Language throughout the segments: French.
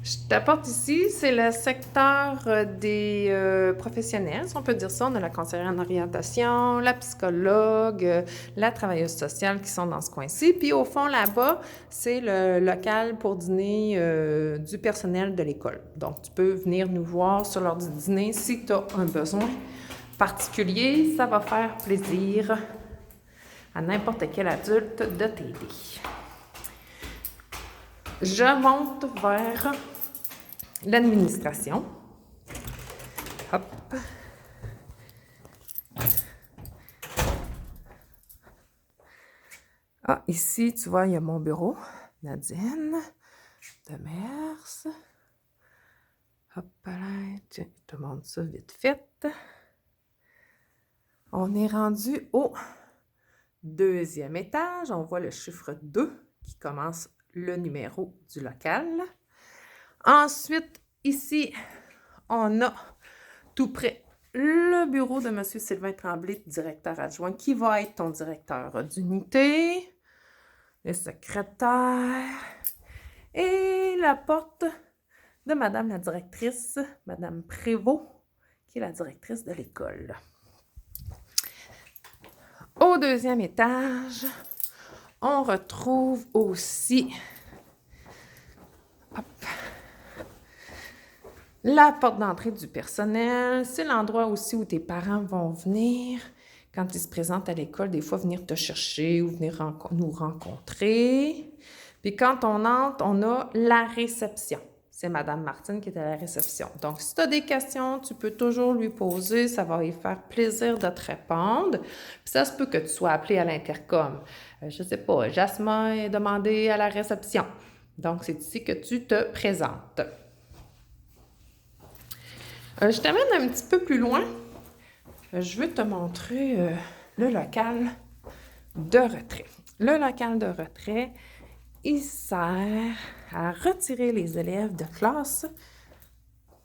Je t'apporte ici, c'est le secteur des professionnels, si on peut dire ça. On a la conseillère en orientation, la psychologue, la travailleuse sociale qui sont dans ce coin-ci. Puis au fond, là-bas, c'est le local pour dîner du personnel de l'école. Donc, tu peux venir nous voir sur l'heure du dîner si tu as un besoin particulier. Ça va faire plaisir à n'importe quel adulte de t'aider. Je monte vers l'administration. Hop. Ah, ici, tu vois, il y a mon bureau. Nadine Demers. Hop là, tiens, je te montre ça vite fait. On est rendu au 2e étage. On voit le chiffre 2 qui commence le numéro du local. Ensuite, ici, on a tout près le bureau de M. Sylvain Tremblay, directeur adjoint, qui va être ton directeur d'unité, le secrétaire, et la porte de Madame la directrice, Madame Prévost, qui est la directrice de l'école. Au 2e étage, on retrouve aussi la porte d'entrée du personnel. C'est l'endroit aussi où tes parents vont venir quand ils se présentent à l'école, des fois venir te chercher ou venir nous rencontrer. Puis quand on entre, on a la réception. C'est Madame Martine qui est à la réception. Donc, si tu as des questions, tu peux toujours lui poser. Ça va lui faire plaisir de te répondre. Puis ça se peut que tu sois appelé à l'intercom. Je ne sais pas, Jasmin est demandé à la réception. Donc, c'est ici que tu te présentes. Je t'amène un petit peu plus loin. Je veux te montrer le local de retrait. Le local de retrait, il sert à retirer les élèves de classe.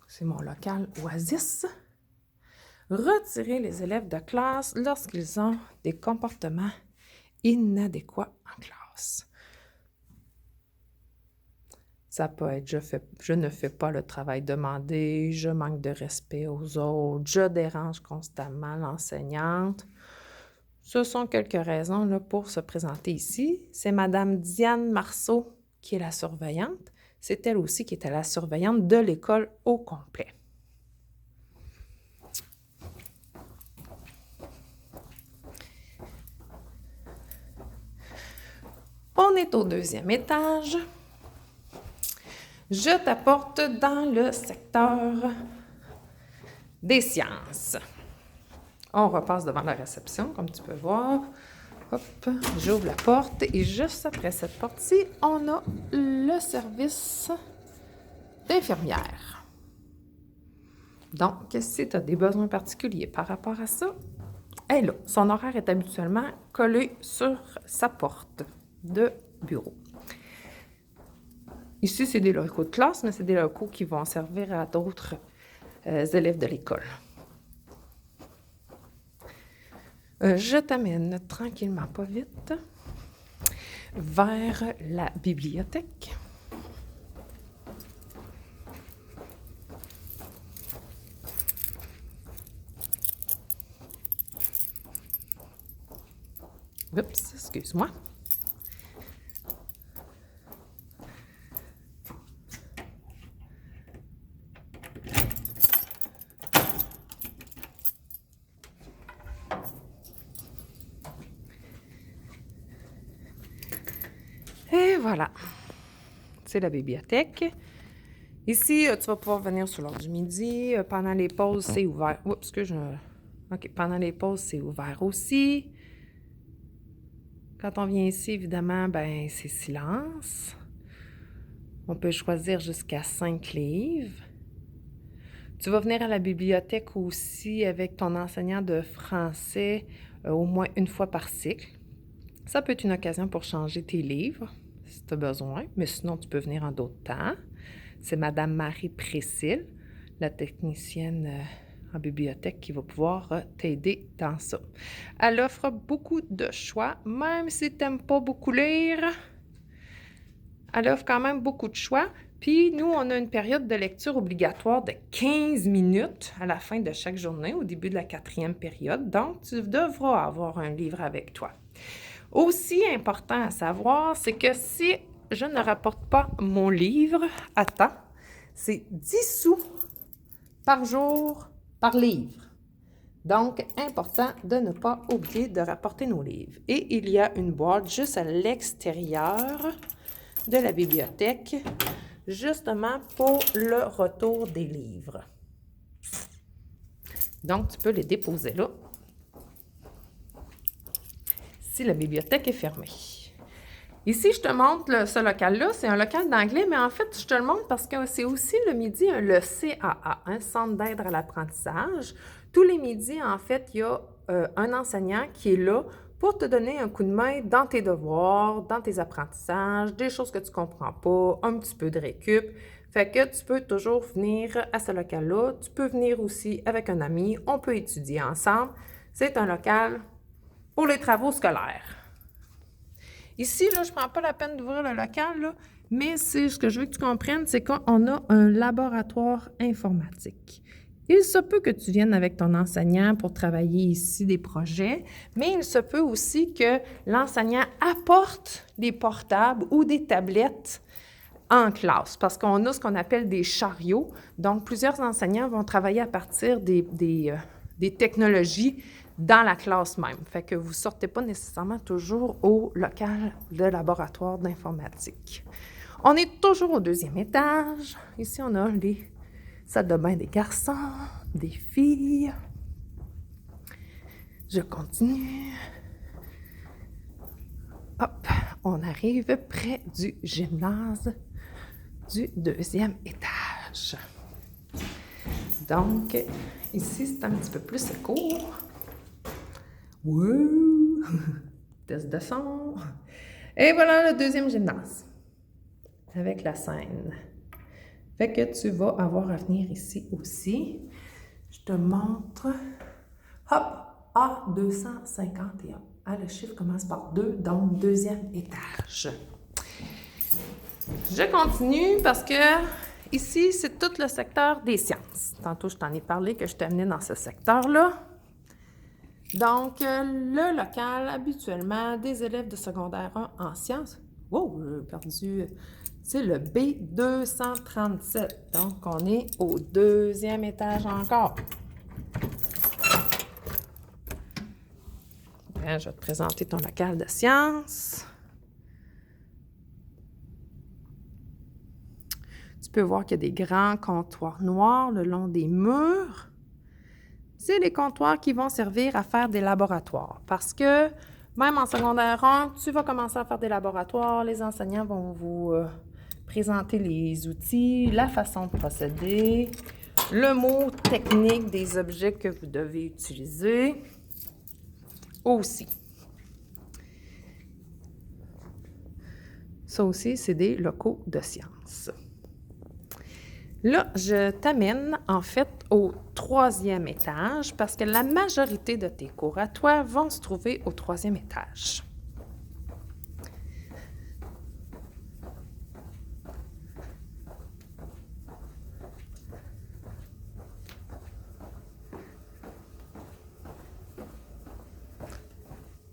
C'est mon local Oasis. Retirer les élèves de classe lorsqu'ils ont des comportements inadéquats en classe. Ça peut être je ne fais pas le travail demandé, je manque de respect aux autres, je dérange constamment l'enseignante. Ce sont quelques raisons là, pour se présenter ici. C'est Madame Diane Marceau qui est la surveillante. C'est elle aussi qui était la surveillante de l'école au complet. On est au 2e étage. Je t'apporte dans le secteur des sciences. On repasse devant la réception, comme tu peux voir. Hop, j'ouvre la porte et juste après cette porte-ci, on a le service d'infirmière. Donc, si tu as des besoins particuliers par rapport à ça, elle est là. Son horaire est habituellement collé sur sa porte de bureau. Ici, c'est des locaux de classe, mais c'est des locaux qui vont servir à d'autres élèves de l'école. Je t'amène tranquillement, pas vite, vers la bibliothèque. Oups, excuse-moi. Et voilà, c'est la bibliothèque. Ici, tu vas pouvoir venir sur l'heure du midi. Pendant les pauses, c'est ouvert. Oups, OK, pendant les pauses, c'est ouvert aussi. Quand on vient ici, évidemment, ben c'est silence. On peut choisir jusqu'à 5 livres. Tu vas venir à la bibliothèque aussi avec ton enseignant de français au moins une fois par cycle. Ça peut être une occasion pour changer tes livres, si tu as besoin, mais sinon, tu peux venir en d'autres temps. C'est Madame Marie Précile, la technicienne en bibliothèque qui va pouvoir t'aider dans ça. Elle offre beaucoup de choix, même si tu n'aimes pas beaucoup lire. Elle offre quand même beaucoup de choix, Puis, nous, on a une période de lecture obligatoire de 15 minutes à la fin de chaque journée, au début de la 4e période. Donc, tu devras avoir un livre avec toi. Aussi important à savoir, c'est que si je ne rapporte pas mon livre à temps, c'est 10 sous par jour par livre. Donc, important de ne pas oublier de rapporter nos livres. Et il y a une boîte juste à l'extérieur de la bibliothèque, justement pour le retour des livres. Donc, tu peux les déposer là, si la bibliothèque est fermée. Ici, je te montre ce local-là. C'est un local d'anglais, mais en fait, je te le montre parce que c'est aussi le midi le CAA, un centre d'aide à l'apprentissage. Tous les midis, en fait, il y a un enseignant qui est là pour te donner un coup de main dans tes devoirs, dans tes apprentissages, des choses que tu ne comprends pas, un petit peu de récup. Fait que tu peux toujours venir à ce local-là. Tu peux venir aussi avec un ami. On peut étudier ensemble. C'est un local pour les travaux scolaires. Ici, là, je ne prends pas la peine d'ouvrir le local, là, mais ce que je veux que tu comprennes, c'est qu'on a un laboratoire informatique. Il se peut que tu viennes avec ton enseignant pour travailler ici des projets, mais il se peut aussi que l'enseignant apporte des portables ou des tablettes en classe, parce qu'on a ce qu'on appelle des chariots. Donc, plusieurs enseignants vont travailler à partir des technologies dans la classe même. Fait que vous ne sortez pas nécessairement toujours au local de laboratoire d'informatique. On est toujours au 2e étage. Ici, on a les salles de bain des garçons, des filles. Je continue. Hop, on arrive près du gymnase du 2e étage. Donc, ici, c'est un petit peu plus court. Wouh! Test de son. Et voilà le 2e gymnase. Avec la scène. Fait que tu vas avoir à venir ici aussi. Je te montre. Hop! A251. Ah, le chiffre commence par 2, donc 2e étage. Je continue parce que ici, c'est tout le secteur des sciences. Tantôt, je t'en ai parlé que je t'amenais dans ce secteur-là. Donc, le local, habituellement, des élèves de secondaire 1 en sciences. Wow, j'ai perdu. C'est le B237. Donc, on est au 2e étage encore. Bien, je vais te présenter ton local de sciences. Tu peux voir qu'il y a des grands comptoirs noirs le long des murs. C'est les comptoirs qui vont servir à faire des laboratoires. Parce que même en secondaire 1, tu vas commencer à faire des laboratoires. Les enseignants vont vous présenter les outils, la façon de procéder, le mot technique des objets que vous devez utiliser aussi. Ça aussi, c'est des locaux de sciences. Là, je t'amène en fait au 3e étage parce que la majorité de tes cours à toi vont se trouver au 3e étage.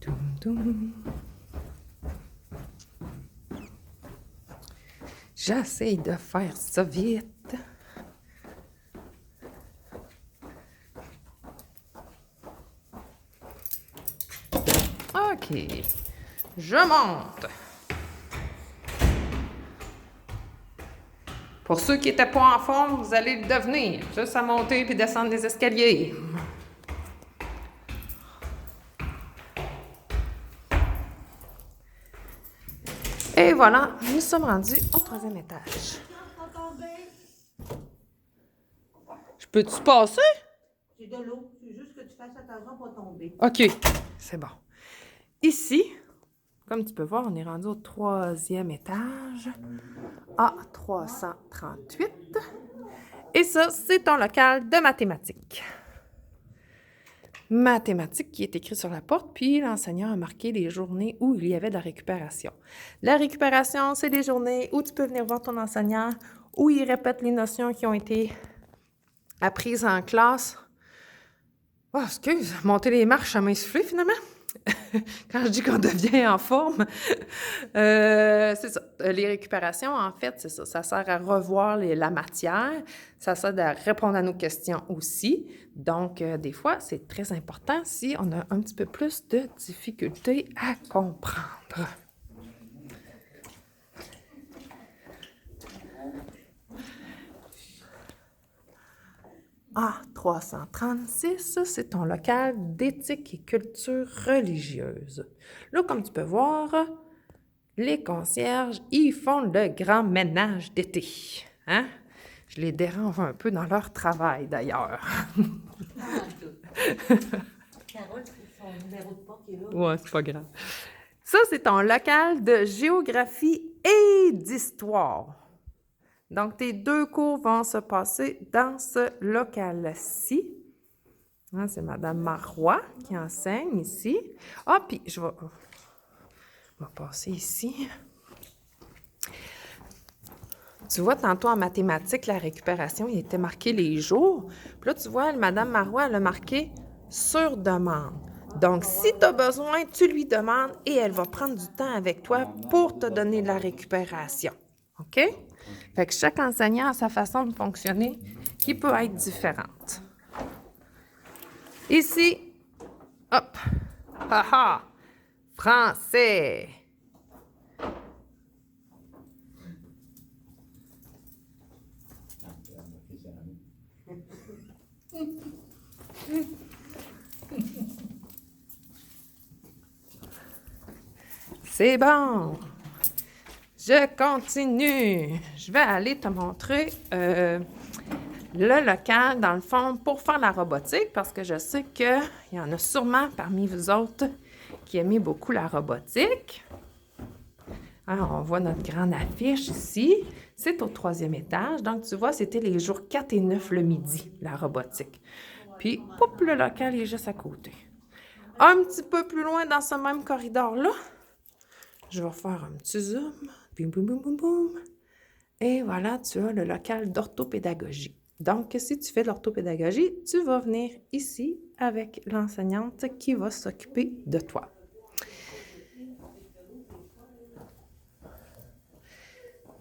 Toum, toum. J'essaie de faire ça vite. OK. Je monte. Pour ceux qui n'étaient pas en forme, vous allez le devenir. Juste à monter puis descendre les escaliers. Et voilà, nous sommes rendus au 3e étage. Je peux-tu passer? C'est de l'eau. C'est juste que tu fasses attention pour tomber. OK, c'est bon. Ici, comme tu peux voir, on est rendu au 3e étage, à 338. Et ça, c'est ton local de mathématiques. mathématiques qui est écrit sur la porte, puis l'enseignant a marqué les journées où il y avait de la récupération. La récupération, c'est les journées où tu peux venir voir ton enseignant, où il répète les notions qui ont été apprises en classe. Oh, excuse, monter les marches, ça m'a essoufflé finalement. Quand je dis qu'on devient en forme, c'est ça. Les récupérations, en fait, c'est ça. Ça sert à revoir la matière. Ça sert à répondre à nos questions aussi. Donc, des fois, c'est très important si on a un petit peu plus de difficultés à comprendre. A336, c'est ton local d'éthique et culture religieuse. Là, comme tu peux voir, les concierges, ils font le grand ménage d'été. Hein? Je les dérange un peu dans leur travail, d'ailleurs. Carole, c'est son numéro de porte qui est là. Ouais, c'est pas grave. Ça, c'est ton local de géographie et d'histoire. Donc, tes 2 cours vont se passer dans ce local-ci. Hein, c'est Mme Marois qui enseigne ici. Ah, puis je vais passer ici. Tu vois, tantôt en mathématiques, la récupération, il était marqué les jours. Puis là, tu vois, Mme Marois, elle a marqué « sur demande ». Donc, si tu as besoin, tu lui demandes et elle va prendre du temps avec toi pour te donner de la récupération. OK? Fait que chaque enseignant a sa façon de fonctionner qui peut être différente. Ici, hop, haha, français. C'est bon. Je continue. Je vais aller te montrer le local, dans le fond, pour faire la robotique, parce que je sais qu'il y en a sûrement parmi vous autres qui aimez beaucoup la robotique. Alors, on voit notre grande affiche ici. C'est au 3e étage. Donc, tu vois, c'était les jours 4 et 9 le midi, la robotique. Puis, hop, le local est juste à côté. Un petit peu plus loin dans ce même corridor-là, je vais faire un petit zoom. Boum, boum, boum, boum, boum. Et voilà, tu as le local d'orthopédagogie. Donc, si tu fais de l'orthopédagogie, tu vas venir ici avec l'enseignante qui va s'occuper de toi.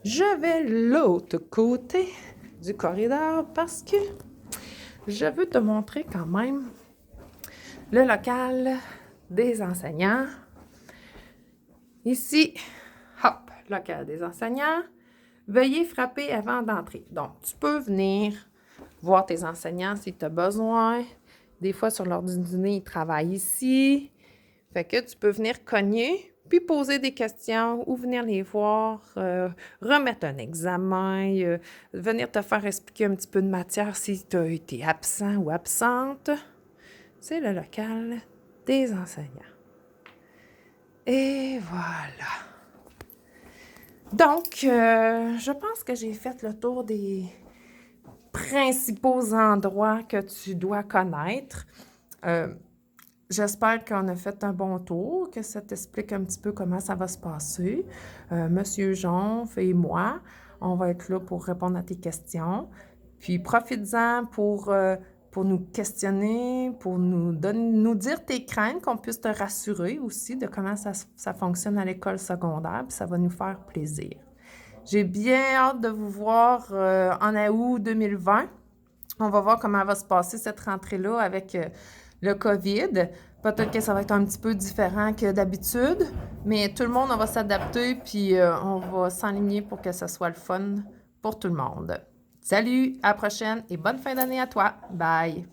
Je vais l'autre côté du corridor parce que je veux te montrer quand même le local des enseignants. Ici, hop, local des enseignants. Veuillez frapper avant d'entrer. Donc, tu peux venir voir tes enseignants si tu as besoin. Des fois, sur l'heure du dîner, ils travaillent ici. Fait que tu peux venir cogner, puis poser des questions ou venir les voir, remettre un examen, venir te faire expliquer un petit peu de matière si tu as été absent ou absente. C'est le local des enseignants. Et voilà. Donc, je pense que j'ai fait le tour des principaux endroits que tu dois connaître. J'espère qu'on a fait un bon tour, que ça t'explique un petit peu comment ça va se passer. Monsieur Jonf et moi, on va être là pour répondre à tes questions. Puis, profites-en pour nous questionner, pour nous dire tes craintes, qu'on puisse te rassurer aussi de comment ça fonctionne à l'école secondaire, puis ça va nous faire plaisir. J'ai bien hâte de vous voir en août 2020. On va voir comment va se passer cette rentrée-là avec le COVID. Peut-être que ça va être un petit peu différent que d'habitude, mais tout le monde, on va s'adapter, puis on va s'enligner pour que ça soit le fun pour tout le monde. Salut, à la prochaine et bonne fin d'année à toi. Bye!